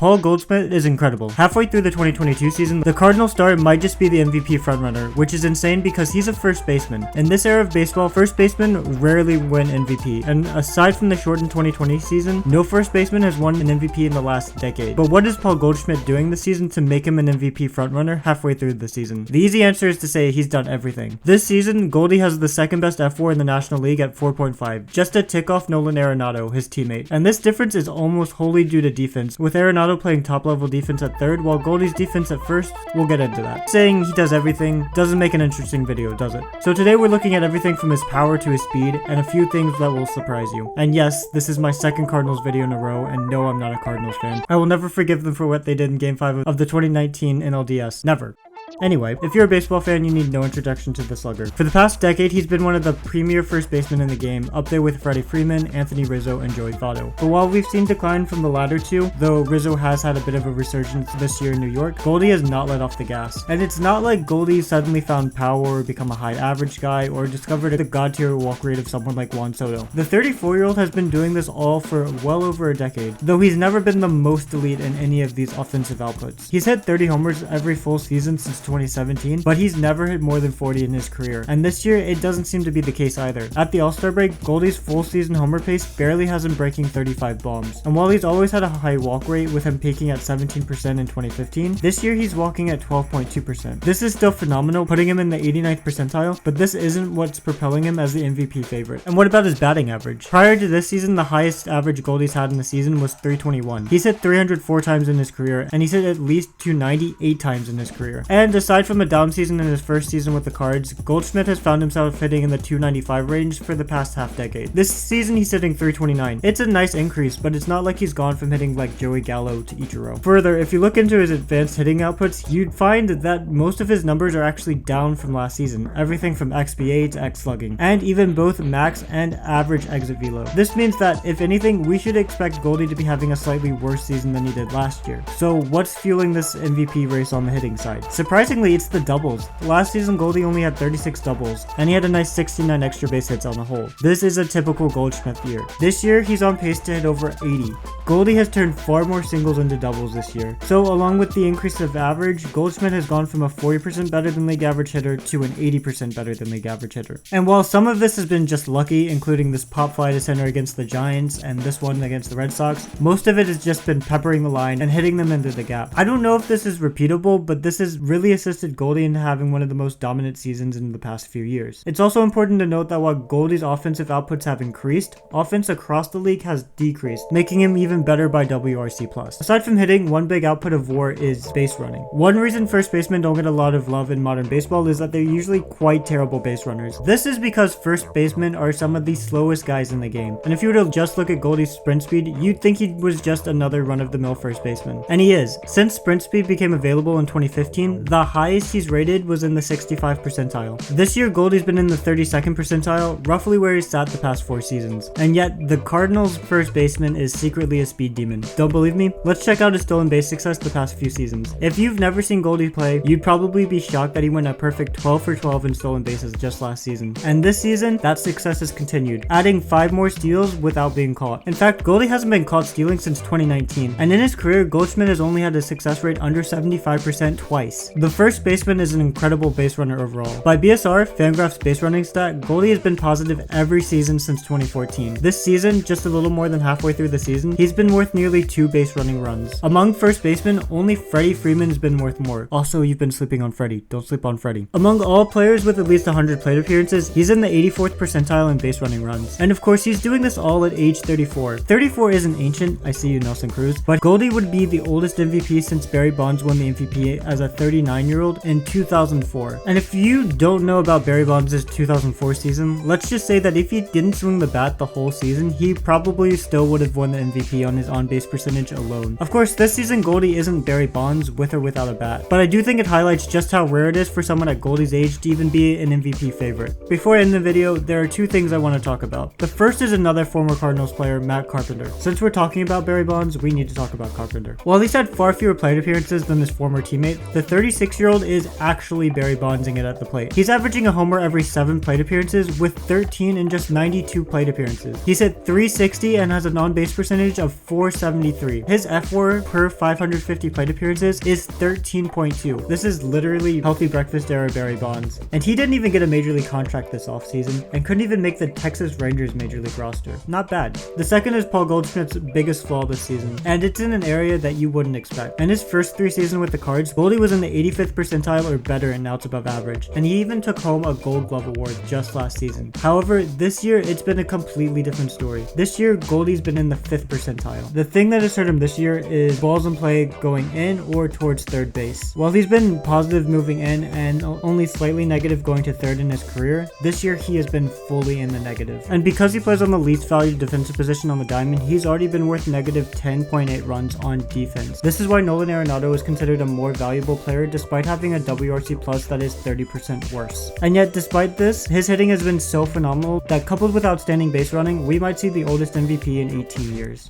Paul Goldschmidt is incredible. Halfway through the 2022 season, the Cardinals star might just be the MVP frontrunner, which is insane because he's a first baseman. In this era of baseball, first basemen rarely win MVP, and aside from the shortened 2020 season, no first baseman has won an MVP in the last decade. But what is Paul Goldschmidt doing this season to make him an MVP frontrunner halfway through the season? The easy answer is to say he's done everything. This season, Goldie has the second best F4 in the National League at 4.5, just a tick off Nolan Arenado, his teammate. And this difference is almost wholly due to defense, with Arenado playing top level defense at third while Goldie's defense at first. We'll get into that. Saying he does everything doesn't make an interesting video, does it? So today we're looking at everything from his power to his speed and a few things that will surprise you. And yes, this is my second Cardinals video in a row, and no, I'm not a Cardinals fan. I will never forgive them for what they did in Game 5 of the 2019 NLDS. Never. Anyway, if you're a baseball fan, you need no introduction to the slugger. For the past decade, he's been one of the premier first basemen in the game, up there with Freddie Freeman, Anthony Rizzo, and Joey Votto. But while we've seen decline from the latter two, though Rizzo has had a bit of a resurgence this year in New York, Goldie has not let off the gas. And it's not like Goldie suddenly found power or become a high average guy or discovered the god tier walk rate of someone like Juan Soto. The 34-year-old has been doing this all for well over a decade, though he's never been the most elite in any of these offensive outputs. He's hit 30 homers every full season since 2017, but he's never hit more than 40 in his career, and this year it doesn't seem to be the case either. At the All-Star break, Goldie's full season homer pace barely has him breaking 35 bombs, and while he's always had a high walk rate with him peaking at 17% in 2015, this year he's walking at 12.2%. This is still phenomenal, putting him in the 89th percentile, but this isn't what's propelling him as the MVP favorite. And what about his batting average? Prior to this season, the highest average Goldie's had in the season was 321. He's hit 304 times in his career, and he's hit at least 298 times in his career. And aside from a down season in his first season with the Cards, Goldschmidt has found himself hitting in the 295 range for the past half decade. This season he's hitting 329. It's a nice increase, but it's not like he's gone from hitting like Joey Gallo to Ichiro. Further, if you look into his advanced hitting outputs, you'd find that most of his numbers are actually down from last season, everything from XBA to X slugging, and even both max and average exit velo. This means that, if anything, we should expect Goldie to be having a slightly worse season than he did last year. So what's fueling this MVP race on the hitting side? Surprisingly, it's the doubles. Last season, Goldie only had 36 doubles, and he had a nice 69 extra base hits on the whole. This is a typical Goldschmidt year. This year, he's on pace to hit over 80. Goldie has turned far more singles into doubles this year. So along with the increase of average, Goldschmidt has gone from a 40% better than league average hitter to an 80% better than league average hitter. And while some of this has been just lucky, including this pop fly to center against the Giants and this one against the Red Sox, most of it has just been peppering the line and hitting them into the gap. I don't know if this is repeatable, but this has really assisted Goldie in having one of the most dominant seasons in the past few years. It's also important to note that while Goldie's offensive outputs have increased, offense across the league has decreased, making him even better by WRC+. Aside from hitting, one big output of WAR is base running. One reason first basemen don't get a lot of love in modern baseball is that they're usually quite terrible base runners. This is because first basemen are some of the slowest guys in the game, and if you were to just look at Goldie's sprint speed, you'd think he was just another run-of-the-mill first baseman. And he is. Since sprint speed became available in 2015, the highest he's rated was in the 65th percentile. This year, Goldie's been in the 32nd percentile, roughly where he's sat the past 4 seasons. And yet, the Cardinals' first baseman is secretly a speed demon. Don't believe me? Let's check out his stolen base success the past few seasons. If you've never seen Goldie play, you'd probably be shocked that he went a perfect 12 for 12 in stolen bases just last season. And this season, that success has continued, adding 5 more steals without being caught. In fact, Goldie hasn't been caught stealing since 2019, and in his career, Goldschmidt has only had a success rate under 75% twice. The first baseman is an incredible base runner overall. By BSR, Fangraph's base running stat, Goldie has been positive every season since 2014. This season, just a little more than halfway through the season, he's been worth nearly 2 base running runs. Among first basemen, only Freddie Freeman's been worth more. Also, you've been sleeping on Freddie. Don't sleep on Freddie. Among all players with at least 100 plate appearances, he's in the 84th percentile in base running runs. And of course, he's doing this all at age 34. 34 isn't ancient, I see you Nelson Cruz, but Goldie would be the oldest MVP since Barry Bonds won the MVP as a 39-year-old in 2004. And if you don't know about Barry Bonds' 2004 season, let's just say that if he didn't swing the bat the whole season, he probably still would have won the MVP on his on-base percentage alone. Of course, this season Goldie isn't Barry Bonds with or without a bat, but I do think it highlights just how rare it is for someone at Goldie's age to even be an MVP favorite. Before I end the video, there are 2 things I want to talk about. The first is another former Cardinals player, Matt Carpenter. Since we're talking about Barry Bonds, we need to talk about Carpenter. While he's had far fewer plate appearances than his former teammate, the 36 26-year-old is actually Barry Bondsing it at the plate. He's averaging a homer every 7 plate appearances with 13 in just 92 plate appearances. He's hit .360 and has a non-base percentage of .473. His F4 per 550 plate appearances is 13.2. This is literally healthy breakfast era Barry Bonds. And he didn't even get a major league contract this offseason and couldn't even make the Texas Rangers major league roster. Not bad. The second is Paul Goldschmidt's biggest flaw this season, and it's in an area that you wouldn't expect. In his first 3 seasons with the Cards, Goldie was in the 85th percentile or better in outs above average, and he even took home a Gold Glove award just last season. However, this year it's been a completely different story. This year, Goldie's been in the 5th percentile. The thing that has hurt him this year is balls in play going in or towards third base. While he's been positive moving in and only slightly negative going to third in his career, this year he has been fully in the negative. And because he plays on the least valued defensive position on the diamond, he's already been worth negative 10.8 runs on defense. This is why Nolan Arenado is considered a more valuable player despite having a WRC plus that is 30% worse. And yet despite this, his hitting has been so phenomenal that coupled with outstanding base running, we might see the oldest MVP in 18 years.